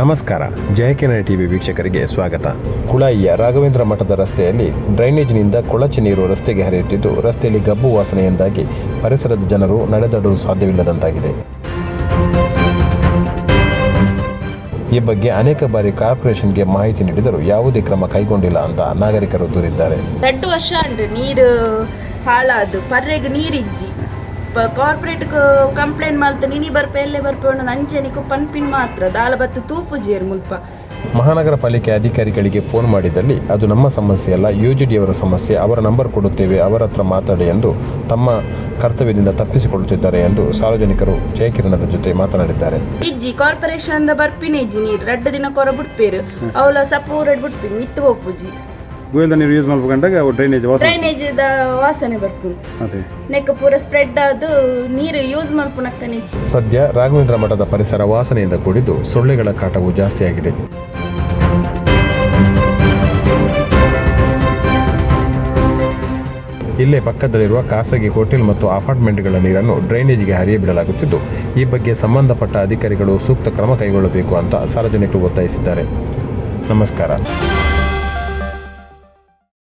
ನಮಸ್ಕಾರ. ಜಯಕಿರಣ್ ಟಿವಿ ವೀಕ್ಷಕರಿಗೆ ಸ್ವಾಗತ. ಕುಳಾಯಿಯ ರಾಘವೇಂದ್ರ ಮಠದ ರಸ್ತೆಯಲ್ಲಿ ಡ್ರೈನೇಜ್ನಿಂದ ಕೊಳಚೆ ನೀರು ರಸ್ತೆಗೆ ಹರಿಯುತ್ತಿದ್ದು, ರಸ್ತೆಯಲ್ಲಿ ಗಬ್ಬು ವಾಸನೆಯಿಂದಾಗಿ ಪರಿಸರದ ಜನರು ನಡೆದಾಡಲು ಸಾಧ್ಯವಿಲ್ಲದಂತಾಗಿದೆ. ಈ ಬಗ್ಗೆ ಅನೇಕ ಬಾರಿ ಕಾರ್ಪೊರೇಷನ್ಗೆ ಮಾಹಿತಿ ನೀಡಿದರೂ ಯಾವುದೇ ಕ್ರಮ ಕೈಗೊಂಡಿಲ್ಲ ಅಂತ ನಾಗರಿಕರು ದೂರಿದ್ದಾರೆ. 2 ವರ್ಷ ಅಂಡ್ ನೀರು ಹಾಳಾದು ಪರ್ರೆಗ್ ನೀರಿಜ್ಜಿ ಕಾರ್ಪೊರೇಟ್ ಕಂಪ್ಲೇಂಟ್ ಮಾಡ್ತಾ ನೀನಿ ಬರ್ಪೆ ಎಲ್ಲೇ ಬರ್ಪೆ ಒಂದು ಅಂಚೆನಿಕು ಪನ್ಪಿನ್ ಮಾತ್ರ ದಾಲ ಬತ್ತು ತೂಪುಜಿಯರು ಮುಲ್ಪ. ಮಹಾನಗರ ಪಾಲಿಕೆ ಅಧಿಕಾರಿಗಳಿಗೆ ಫೋನ್ ಮಾಡಿದಲ್ಲಿ ಅದು ನಮ್ಮ ಸಮಸ್ಯೆ ಅಲ್ಲ, ಯುಜಿಡಿಯವರ ಸಮಸ್ಯೆ, ಅವರ ನಂಬರ್ ಕೊಡುತ್ತೇವೆ, ಅವರ ಹತ್ರ ಮಾತಾಡಿ ಎಂದು ತಮ್ಮ ಕರ್ತವ್ಯದಿಂದ ತಪ್ಪಿಸಿಕೊಳ್ಳುತ್ತಿದ್ದಾರೆ ಎಂದು ಸಾರ್ವಜನಿಕರು ಜಯಕಿರಣದ ಜೊತೆ ಮಾತನಾಡಿದ್ದಾರೆ. ಇಜ್ಜಿ ಕಾರ್ಪೊರೇಷನ್ ಬರ್ಪಿನ ಇಜ್ಜಿ ನೀರು 2 ದಿನ ಕೊರ ಬಿಡ್ಪೇರು ಅವಳ ಸಪೋರ್ಟ್ ಬಿಡ್ಪಿ ಮಿತ್ತು ಹೋಗ್ಪುಜಿ ಗೋವಿಂದ ನೀರು ಯೂಸ್ ಮಾಡ್ಬೇಕಂದಾಗ ಡ್ರೈನೇಜ್ ವಾಸನೆ ಬರ್ಪುಂಡು ನೆಕ್ ಪೂರ ಸ್ಪ್ರೆಡ್ ಆದು ನೀರು ಯೂಸ್ ಮಾಡ್ಪುನಕ್ಕನೆ. ಸದ್ಯ ರಾಘವೇಂದ್ರ ಮಠದ ಪರಿಸರ ವಾಸನೆಯಿಂದ ಕೂಡಿದ್ದು ಸೊಳ್ಳೆಗಳ ಕಾಟವು ಜಾಸ್ತಿಯಾಗಿದೆ. ಇಲ್ಲೇ ಪಕ್ಕದಲ್ಲಿರುವ ಖಾಸಗಿ ಹೋಟೆಲ್ ಮತ್ತು ಅಪಾರ್ಟ್ಮೆಂಟ್ಗಳ ನೀರನ್ನು ಡ್ರೈನೇಜ್ಗೆ ಹರಿಯಬಿಡಲಾಗುತ್ತಿದ್ದು, ಈ ಬಗ್ಗೆ ಸಂಬಂಧಪಟ್ಟ ಅಧಿಕಾರಿಗಳು ಸೂಕ್ತ ಕ್ರಮ ಕೈಗೊಳ್ಳಬೇಕು ಅಂತ ಸಾರ್ವಜನಿಕರು ಒತ್ತಾಯಿಸಿದ್ದಾರೆ. ನಮಸ್ಕಾರ.